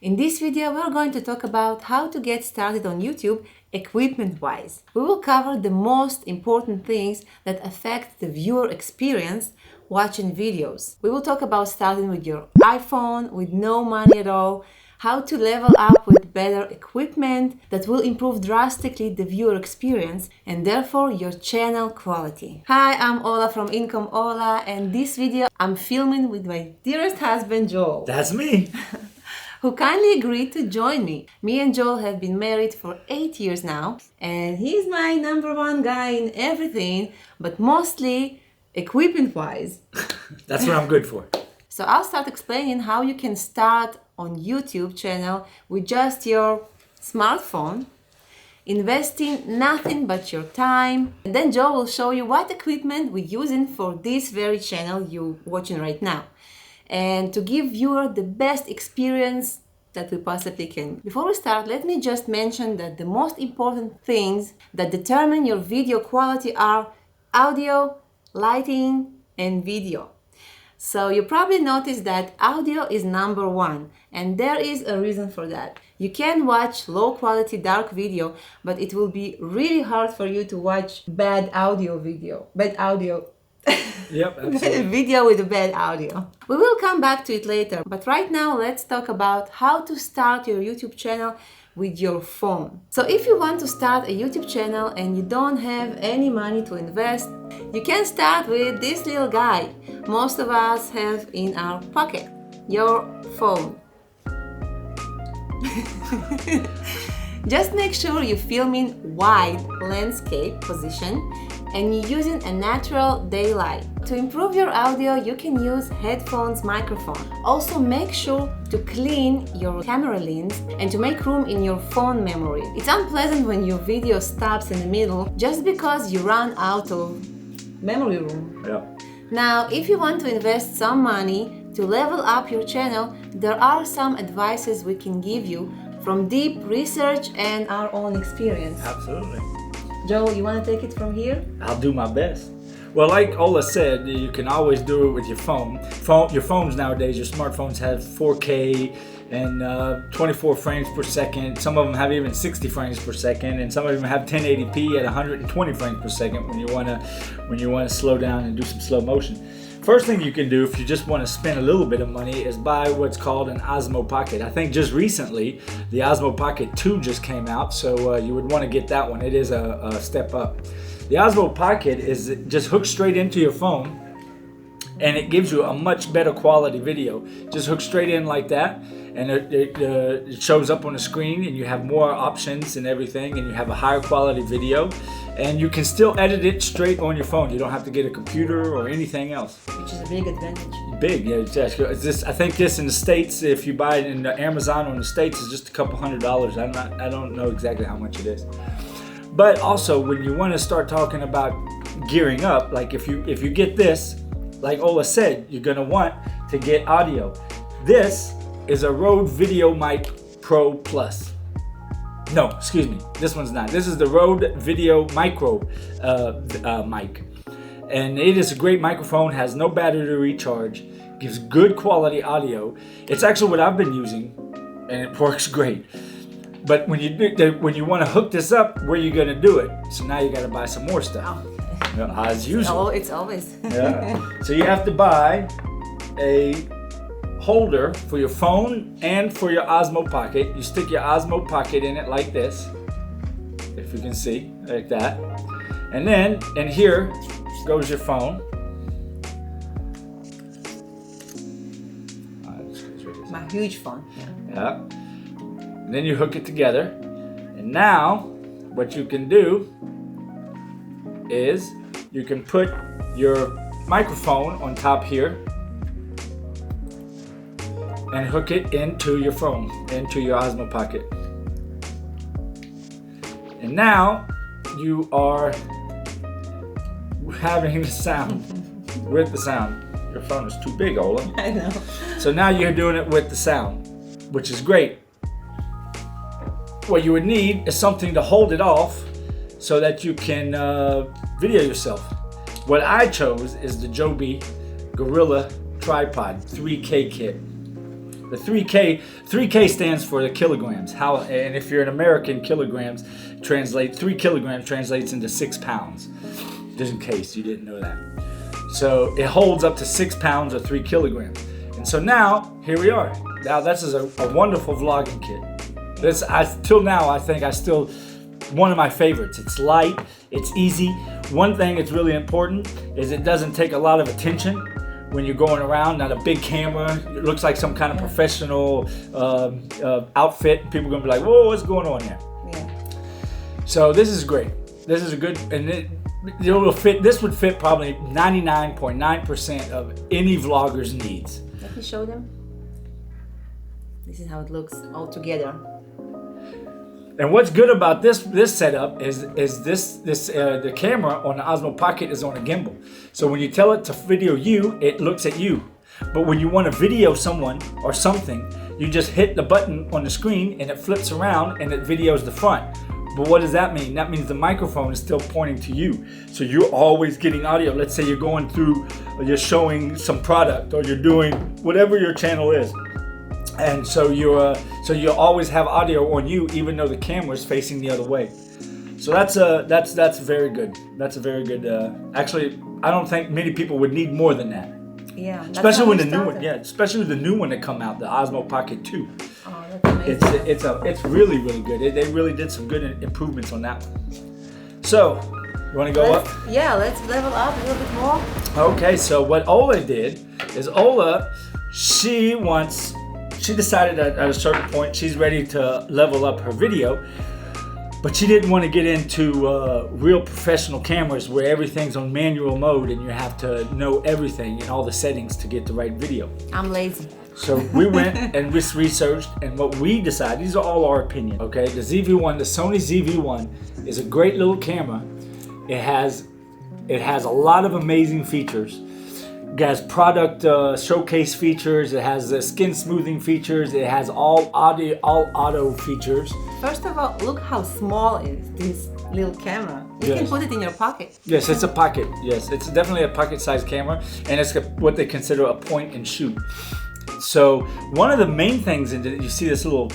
In this video, we're going to talk about how to get started on YouTube equipment-wise. We will cover the most important things that affect the viewer experience watching videos. We will talk about starting with your iPhone with no money at all, how to level up with better equipment that will improve drastically the viewer experience and therefore your channel quality. Hi, I'm Ola from Income Ola, and this video I'm filming with my dearest husband Joel. That's me. Who kindly agreed to join me. Me and Joel have been married for 8 years now, and he's my number one guy in everything, but mostly equipment-wise. That's what I'm good for. So I'll start explaining how you can start on YouTube channel with just your smartphone, investing nothing but your time. And then Joe will show you what equipment we're using for this very channel you're watching right now, and to give viewer the best experience that we possibly can. Before we start, let me just mention that the most important things that determine your video quality are audio, lighting, and video. So you probably noticed that audio is number one, and there is a reason for that. You can watch low quality dark video, but it will be really hard for you to watch bad audio. Yep, absolutely. Video with a bad audio. We will come back to it later, but right now let's talk about how to start your YouTube channel with your phone. So if you want to start a YouTube channel and you don't have any money to invest, you can start with this little guy most of us have in our pocket, your phone. Just make sure you film in wide landscape position and you're using a natural daylight. To improve your audio, you can use headphones microphone. Also make sure to clean your camera lens and to make room in your phone memory. It's unpleasant when your video stops in the middle just because you run out of memory room. Yeah. Now, if you want to invest some money to level up your channel, there are some advices we can give you from deep research and our own experience. Absolutely. Joel, you want to take it from here? I'll do my best. Well, like Ola said, you can always do it with your phone. Your phones nowadays, your smartphones have 4K and 24 frames per second. Some of them have even 60 frames per second, and some of them have 1080p at 120 frames per second when you want to slow down and do some slow motion. First thing you can do if you just want to spend a little bit of money is buy what's called an Osmo Pocket. I think just recently the Osmo Pocket 2 just came out, so you would want to get that one. It is a step up. The Osmo Pocket is just hooked straight into your phone, and it gives you a much better quality video. Just hook straight in like that, and it shows up on the screen, and you have more options and everything, and you have a higher quality video, and you can still edit it straight on your phone. You don't have to get a computer or anything else. Which is a big advantage. Big, yeah. It's just, I think this in the States, if you buy it in Amazon on the States, is just a couple $100. I don't know exactly how much it is. But also, when you want to start talking about gearing up, like if you get this, like Ola said, you're gonna want to get audio. This is a Rode Video Mic Pro Plus. No, excuse me, this one's not. This is the Rode Video Micro mic. And it is a great microphone, has no battery to recharge, gives good quality audio. It's actually what I've been using, and it works great. But when you want to hook this up, where are you going to do it? So now you got to buy some more stuff. As usual. Oh, it's always. Yeah. So you have to buy a holder for your phone and for your Osmo Pocket. You stick your Osmo Pocket in it like this, if you can see, like that. And then, and here goes your phone. My huge phone. Yeah. And then you hook it together. And now, what you can do is you can put your microphone on top here and hook it into your phone, into your Osmo Pocket. And now you are having the sound with the sound. Your phone is too big, Ola. I know. So now you're doing it with the sound, which is great. What you would need is something to hold it off so that you can video yourself. What I chose is the Joby Gorrila tripod 3K kit. The 3K stands for the kilograms. And if you're an American, kilograms 3 kilograms translates into 6 pounds. Just in case you didn't know that. So it holds up to 6 pounds or 3 kilograms. And so now, here we are. Now this is a wonderful vlogging kit. Till now, I think one of my favorites. It's light, it's easy. One thing that's really important is it doesn't take a lot of attention when you're going around. Not a big camera. It looks like some kind of professional outfit. People are gonna be like, whoa, what's going on here? Yeah. So this is great. This is a good, and this would fit probably 99.9% of any vlogger's needs. Let me show them. This is how it looks all together. And what's good about this setup is the camera on the Osmo Pocket is on a gimbal. So when you tell it to video you, it looks at you. But when you want to video someone or something, you just hit the button on the screen and it flips around and it videos the front. But what does that mean? That means the microphone is still pointing to you. So you're always getting audio. Let's say you're going through, you're showing some product or you're doing whatever your channel is. And so you always have audio on you, even though the camera is facing the other way. So that's very good. That's a very good. Actually, I don't think many people would need more than that. Yeah. Especially when the new one, especially with the new one that come out, the Osmo Pocket 2. Oh, that's amazing. It's really good. They really did some good improvements on that one. So, you want to go up? Yeah, let's level up a little bit more. Okay, so what Ola did is she decided at a certain point she's ready to level up her video, but she didn't want to get into real professional cameras where everything's on manual mode and you have to know everything and all the settings to get the right video. I'm lazy. So we went and researched, and what we decided, these are all our opinion, okay? The ZV-1, the Sony ZV-1 is a great little camera. It has a lot of amazing features. It has product showcase features. It has skin smoothing features. It has all auto features. First of all, look how small is this little camera. You can put it in your pocket. Yes, it's a pocket. Yes, it's definitely a pocket-sized camera, and it's what they consider a point and shoot. So one of the main things you see this little,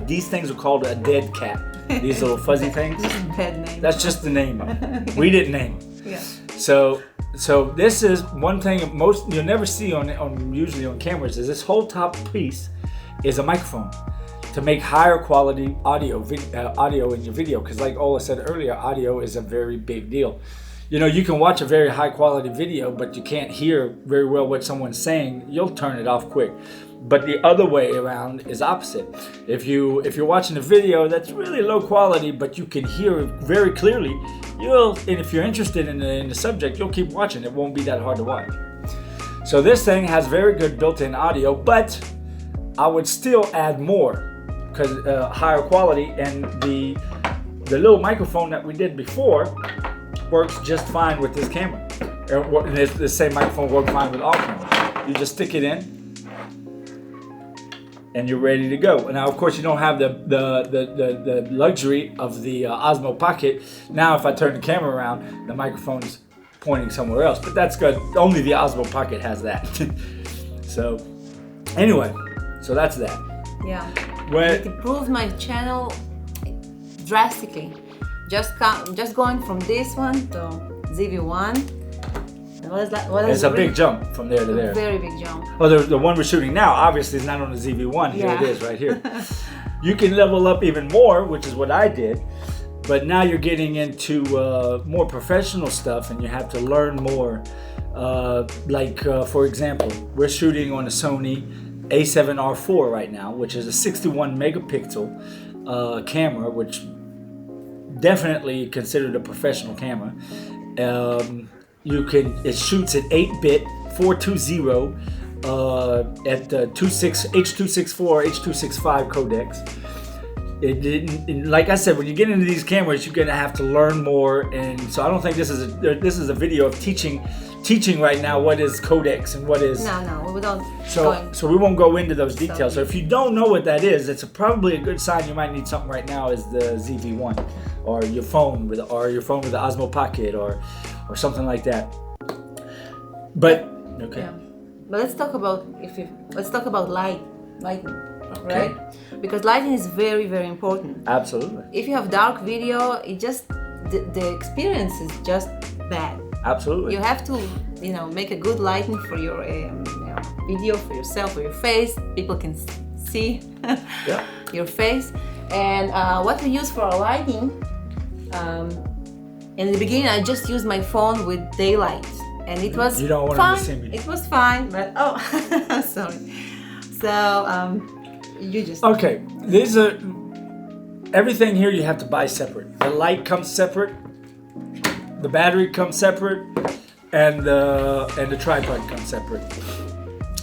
these things are called a dead cat. These little fuzzy things. Bad name. That's just the name. We didn't name. Yeah. So this is one thing you'll never see usually on cameras is this whole top piece is a microphone to make higher quality audio in your video, because like Ola said earlier, audio is a very big deal. You know, you can watch a very high quality video, but you can't hear very well what someone's saying. You'll turn it off quick. But the other way around is opposite. If you're watching a video that's really low quality, but you can hear it very clearly, and if you're interested in the subject, you'll keep watching. It won't be that hard to watch. So this thing has very good built-in audio, but I would still add more because higher quality, and the little microphone that we did before works just fine with this camera. The same microphone works fine with all cameras. You just stick it in and you're ready to go. Now, of course, you don't have the luxury of the Osmo Pocket. Now, if I turn the camera around, the microphone's pointing somewhere else. But that's good. Only the Osmo Pocket has that. So, anyway, so that's that. Yeah. It improved my channel drastically. Just going from this one to ZV-1. What is that? It's a big jump from there to there. Very big jump. Well, the one we're shooting now obviously is not on the ZV-1. Here it is right here. You can level up even more, which is what I did. But now you're getting into more professional stuff, and you have to learn more. For example, we're shooting on a Sony A7R4 right now, which is a 61 megapixel camera, which definitely considered a professional camera. It shoots at 8-bit 420 at H.264 H.265 codecs. Like I said, when you get into these cameras, you're gonna have to learn more, and so I don't think this is a video of teaching right now what is codecs and what is. No, we don't. So we won't go into those details. So if you don't know what that is, it's probably a good sign you might need something right now. Is the ZV-1 or your phone with the Osmo Pocket or something like that. But okay. Yeah. But let's talk about light. lighting, right? Because lighting is very, very important. Absolutely. If you have dark video, it just the experience is just bad. Absolutely. You have to, make a good lighting for your video, for yourself, for your face. People can see your face. And what we use for our lighting, in the beginning, I just used my phone with daylight, and it was You don't want fine. them to see me. It was fine, but I'm sorry. So you just Okay, everything here you have to buy separate. The light comes separate, the battery comes separate, and the tripod comes separate.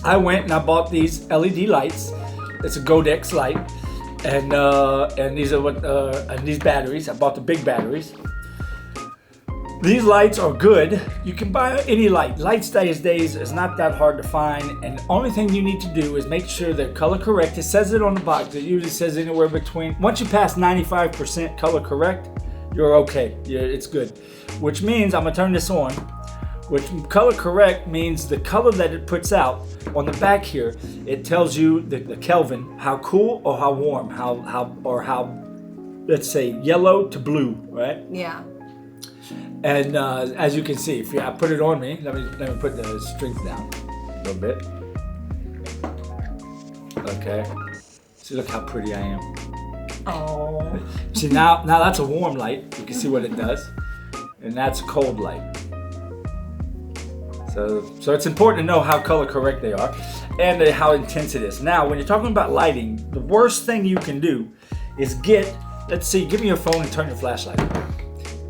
I went and I bought these LED lights. It's a GODOX light, and these are and these batteries. I bought the big batteries. These lights are good. You can buy any light. Lights these days is not that hard to find, and the only thing you need to do is make sure they're color correct. It says it on the box. It usually says anywhere between, once you pass 95% color correct, you're okay. It's good. Which means, I'm gonna turn this on, which color correct means the color that it puts out on the back here, it tells you the Kelvin, how cool or how warm, how let's say yellow to blue, right? yeah. And as you can see, if I put it on me, let me put the strength down a little bit. Okay. See, look how pretty I am. Oh. See, now that's a warm light. You can see what it does, and that's a cold light. So it's important to know how color correct they are, and how intense it is. Now, when you're talking about lighting, the worst thing you can do is let's see, give me your phone and turn your flashlight on.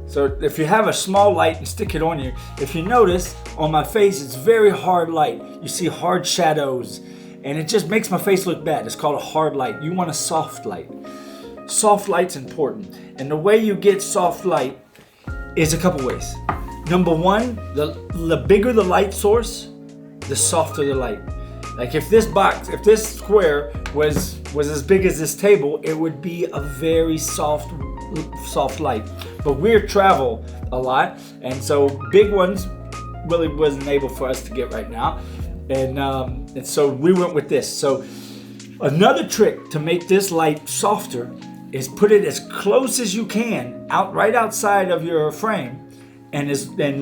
So if you have a small light and stick it on you, if you notice on my face, it's very hard light. You see hard shadows, and it just makes my face look bad. It's called a hard light. You want a soft light. Soft light's important. And the way you get soft light is a couple ways. Number one, the bigger the light source, the softer the light. Like if this square was as big as this table, it would be a very soft light. But we travel a lot, and so big ones really wasn't able for us to get right now, and so we went with this. So another trick to make this light softer is put it as close as you can right outside of your frame, and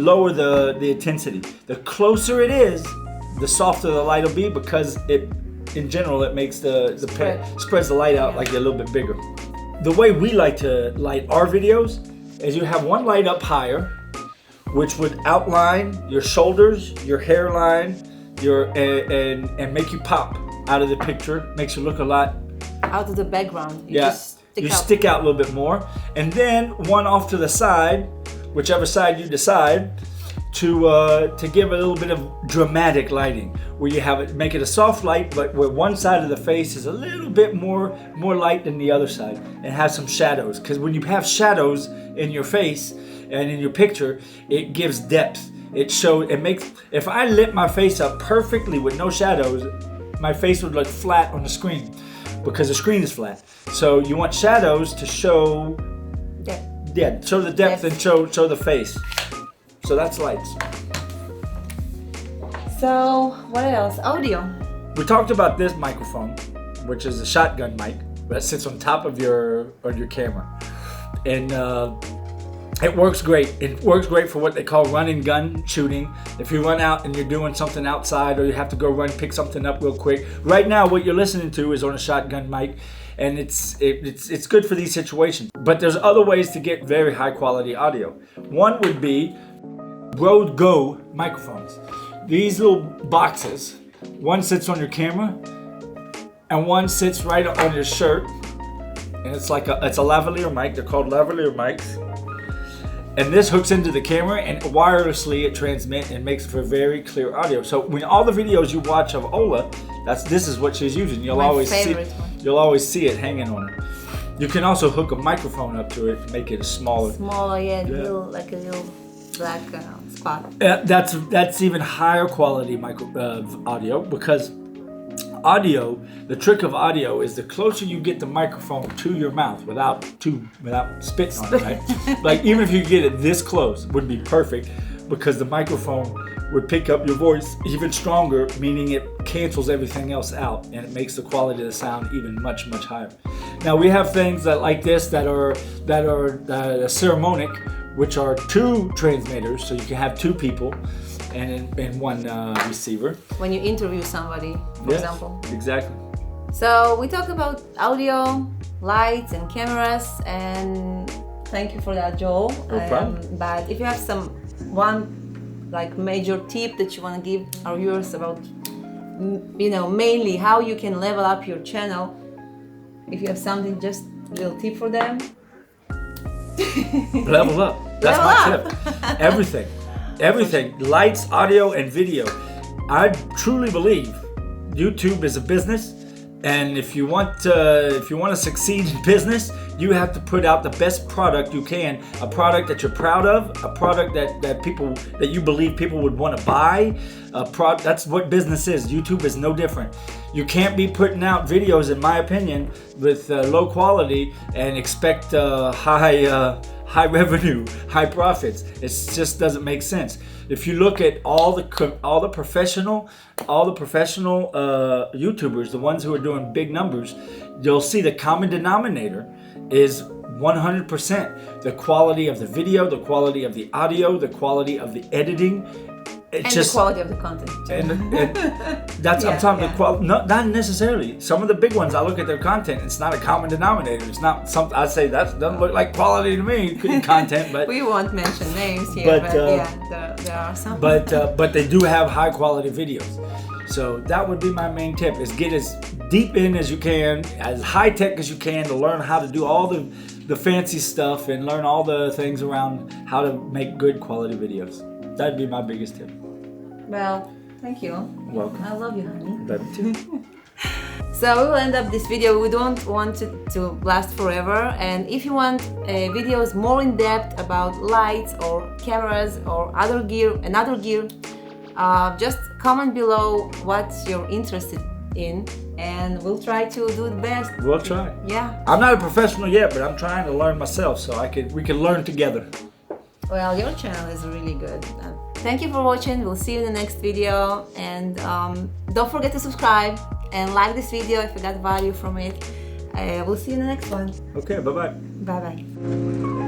lower the intensity. The closer it is, the softer the light will be, because in general it makes spreads the light out like a little bit bigger. The way we like to light our videos is you have one light up higher, which would outline your shoulders, your hairline, and make you pop out of the picture. Makes you look a lot out of the background. You stick out a little bit more. And then one off to the side, whichever side you decide, to give a little bit of dramatic lighting, where you make it a soft light, but where one side of the face is a little bit more light than the other side, and have some shadows. Because when you have shadows in your face and in your picture, it gives depth. If I lit my face up perfectly with no shadows, my face would look flat on the screen, because the screen is flat. So you want shadows to show depth. Yeah, show the depth and show the face. So that's lights. So what else? Audio. We talked about this microphone, which is a shotgun mic that sits on top of your camera, and it works great. It works great for what they call run and gun shooting. If you run out and you're doing something outside, or you have to go pick something up real quick. Right now, what you're listening to is on a shotgun mic, and it's good for these situations. But there's other ways to get very high quality audio. One would be Rode Go microphones. These little boxes, one sits on your camera and one sits right on your shirt, and it's a lavalier mic. They're called lavalier mics, and this hooks into the camera, and wirelessly it transmits and makes for very clear audio. So when all the videos you watch of Ola, this is what she's using. You'll always see it hanging on her. You can also hook a microphone up to it to make it smaller. Little black spot. That's even higher quality audio, because the trick of audio is the closer you get the microphone to your mouth without spitting on it, right? Like even if you get it this close would be perfect, because the microphone would pick up your voice even stronger, meaning it cancels everything else out and it makes the quality of the sound even much higher. Now we have things that like this that are ceremonic, which are 2 transmitters, so you can have 2 people and one receiver. When you interview somebody, for example. Exactly. So we talk about audio, lights, and cameras, and thank you for that, Joel. No problem. But if you have one major tip that you want to give our viewers about, mainly how you can level up your channel, if you have something, just a little tip for them. Level up. That's my tip. Everything. Lights, audio, and video. I truly believe YouTube is a business, and if you want to succeed in business, you have to put out the best product you can, a product that you're proud of, a product that you believe people would want to buy. That's what business is. YouTube is no different. You can't be putting out videos, in my opinion, with low quality and expect high revenue, high profits. It just doesn't make sense. If you look at all the professional YouTubers, the ones who are doing big numbers, you'll see the common denominator is 100% the quality of the video, the quality of the audio, the quality of the editing. The quality of the content. That's I'm talking the quality. Not necessarily. Some of the big ones, I look at their content. It's not a common denominator. It's not something I say that doesn't look like quality to me. Content, but we won't mention names here. But there are some. But they do have high quality videos. So that would be my main tip: is get as deep in as you can, as high tech as you can, to learn how to do all the fancy stuff and learn all the things around how to make good quality videos. That'd be my biggest tip. Well, thank you. Welcome. I love you, honey. Love you too. So we will end up this video. We don't want it to last forever, and if you want videos more in depth about lights or cameras or another gear, just comment below what you're interested in, and we'll try to do the best. We'll try. Yeah. I'm not a professional yet, but I'm trying to learn myself, so we can learn together. Well, your channel is really good. Thank you for watching. We'll see you in the next video, and don't forget to subscribe and like this video if you got value from it. We'll see you in the next one. Okay, bye-bye. Bye-bye.